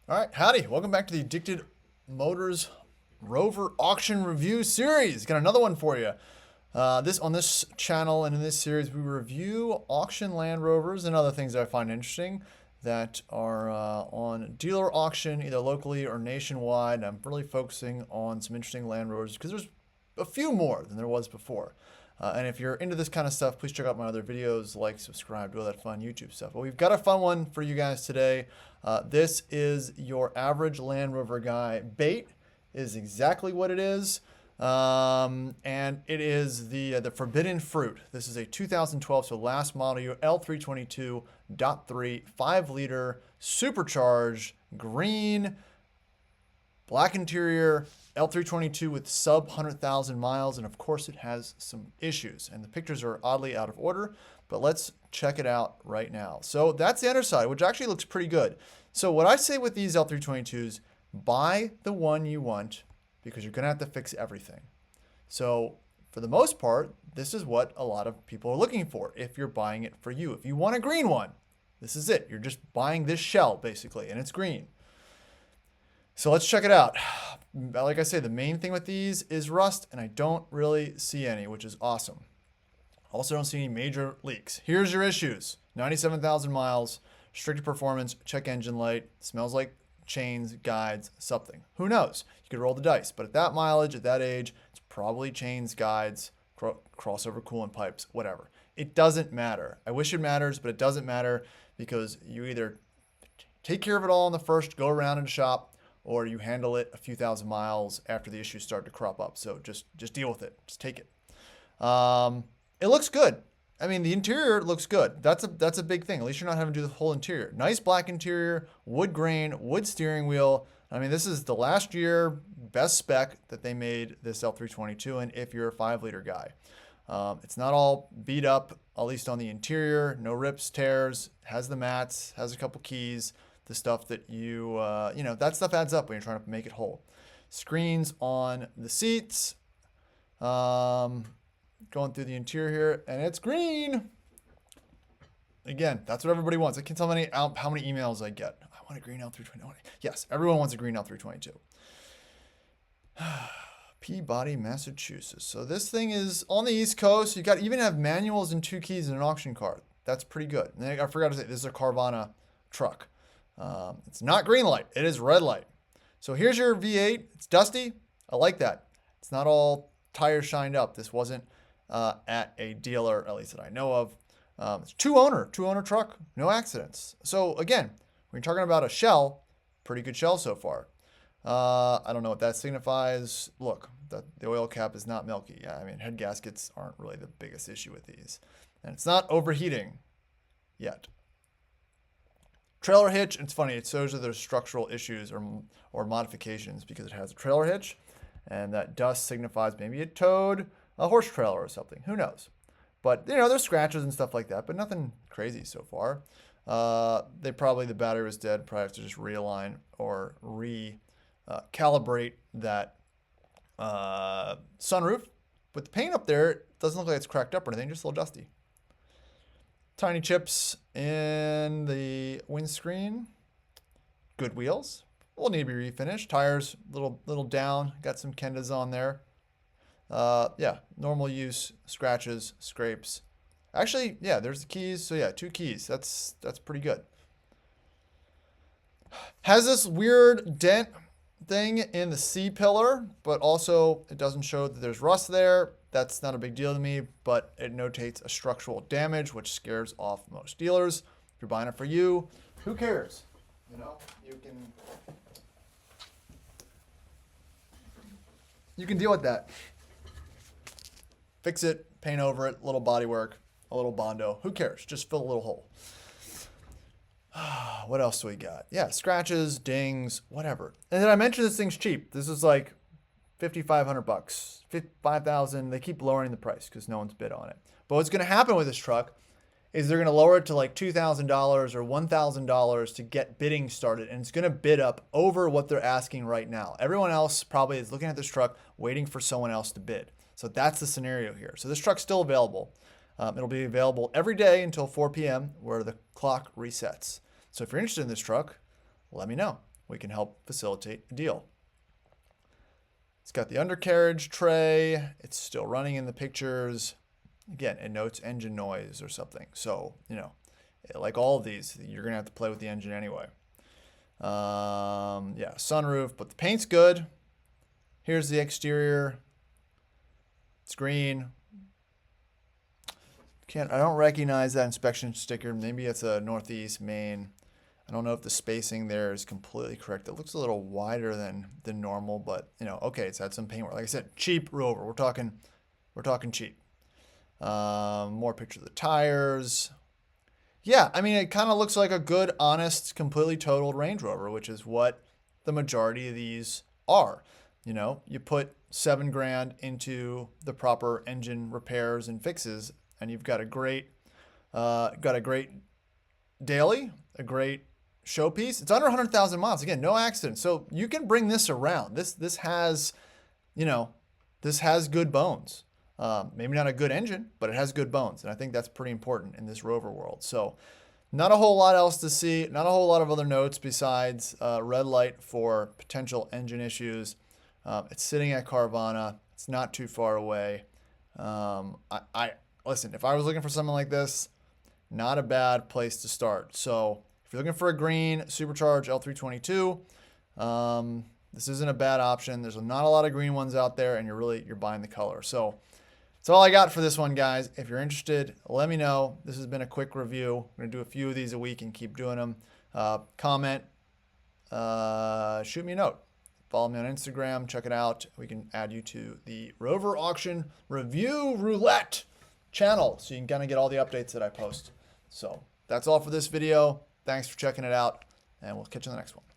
All right, howdy. Welcome back to the Addicted Motors Rover auction review series. Got another one for you. This on this channel and in this series, we review auction Land Rovers and other things that I find interesting that are on dealer auction, either locally or nationwide. I'm really focusing on some interesting Land Rovers because there's a few more than there was before. And if you're into this kind of stuff, please check out my other videos, like, subscribe, do all that fun YouTube stuff. But we've got a fun one for you guys today. This is your average Land Rover guy. Bait is exactly what it is. And it is the forbidden fruit. This is a 2012, so last model year, L322.3, 5-liter, supercharged, green, black interior, L322 with sub 100,000 miles, and of course it has some issues. And the pictures are oddly out of order, but let's check it out right now. So that's the underside, which actually looks pretty good. So what I say with these L322s, buy the one you want because you're gonna have to fix everything. So for the most part, this is what a lot of people are looking for if you're buying it for you. If you want a green one, this is it. You're just buying this shell basically, and it's green. So let's check it out. Like I say, the main thing with these is rust, and I don't really see any, which is awesome. Also don't see any major leaks. Here's your issues. 97,000 miles, restricted performance, check engine light, smells like chains, guides, something. Who knows? You could roll the dice, but at that mileage, at that age, it's probably chains, guides, crossover coolant pipes, whatever. It doesn't matter. I wish it matters, but it doesn't matter because you either take care of it all in the first go around in the shop, or you handle it a few thousand miles after the issues start to crop up. So just deal with it. Just take it. It looks good. I mean, the interior looks good. That's a big thing. At least you're not having to do the whole interior. Nice black interior, wood grain, wood steering wheel. I mean, this is the last year best spec that they made this L322 in if you're a 5-liter guy. It's not all beat up, at least on the interior. No rips, tears. Has the mats. Has a couple keys. The stuff that that stuff adds up when you're trying to make it whole. Screens on the seats. Going through the interior here, and it's green. Again, that's what everybody wants. I can't tell how many emails I get. I want a green L322. Yes, everyone wants a green L322. Peabody, Massachusetts. So this thing is on the East Coast. You even have manuals and 2 keys in an auction cart. That's pretty good. And I forgot to say, this is a Carvana truck. It's not green light. It is red light. So here's your V8. It's dusty. I like that. It's not all tires shined up. This wasn't at a dealer, at least that I know of. It's two-owner truck. No accidents. So again, when you're talking about a shell, pretty good shell so far. I don't know what that signifies. Look, the oil cap is not milky. Yeah, I mean, head gaskets aren't really the biggest issue with these. And it's not overheating yet. Trailer hitch, it's funny, it shows that there's structural issues or modifications because it has a trailer hitch, and that dust signifies maybe it towed a horse trailer or something. Who knows? But, there's scratches and stuff like that, but nothing crazy so far. The battery was dead, probably have to just realign or recalibrate that sunroof. But the paint up there, it doesn't look like it's cracked up or anything, just a little dusty. Tiny chips in the windscreen. Good wheels. Will need to be refinished. Tires, little down. Got some Kendas on there. Yeah, normal use. Scratches, scrapes. Actually, yeah, there's the keys. So yeah, 2 keys. That's pretty good. Has this weird dent thing in the C-pillar, but also it doesn't show that there's rust there. That's not a big deal to me, but it notates a structural damage, which scares off most dealers. If you're buying it for you, who cares? You can deal with that. Fix it, paint over it, little body work, a little Bondo. Who cares? Just fill a little hole. What else do we got? Yeah, scratches, dings, whatever. And then I mentioned this thing's cheap. This is like $5,500, $5,000. They keep lowering the price because no one's bid on it. But what's going to happen with this truck is they're going to lower it to like $2,000 or $1,000 to get bidding started, and it's going to bid up over what they're asking right now. Everyone else probably is looking at this truck waiting for someone else to bid. So that's the scenario here. So this truck's still available. It'll be available every day until 4 p.m. where the clock resets. So if you're interested in this truck, let me know. we can help facilitate a deal. It's got the undercarriage tray. It's still running in the pictures. Again, it notes engine noise or something. So, you know, like all of these, you're going to have to play with the engine anyway. Yeah, sunroof, but the paint's good. Here's the exterior. It's green. I don't recognize that inspection sticker. Maybe it's a Northeast, Maine. I don't know if the spacing there is completely correct. It looks a little wider than normal, but you know, okay, it's had some paint work. Like I said, cheap Rover. We're talking cheap. More pictures of the tires. Yeah, I mean, it kind of looks like a good, honest, completely totaled Range Rover, which is what the majority of these are. You know, you put $7 grand into the proper engine repairs and fixes, and you've got a great daily, a great showpiece. It's under 100,000 miles. Again, no accidents. So you can bring this around. This has, you know, this has good bones. Maybe not a good engine, but it has good bones. And I think that's pretty important in this Rover world. So not a whole lot else to see. Not a whole lot of other notes besides red light for potential engine issues. It's sitting at Carvana. It's not too far away. Listen, if I was looking for something like this, not a bad place to start. So if you're looking for a green supercharged L322, this isn't a bad option. There's not a lot of green ones out there, and you're buying the color. So that's all I got for this one, guys. If you're interested, let me know. This has been a quick review. I'm going to do a few of these a week and keep doing them. Comment, shoot me a note. Follow me on Instagram. Check it out. We can add you to the Rover Auction Review Roulette channel so you can kind of get all the updates that I post. So that's all for this video. Thanks for checking it out, and we'll catch you in the next one.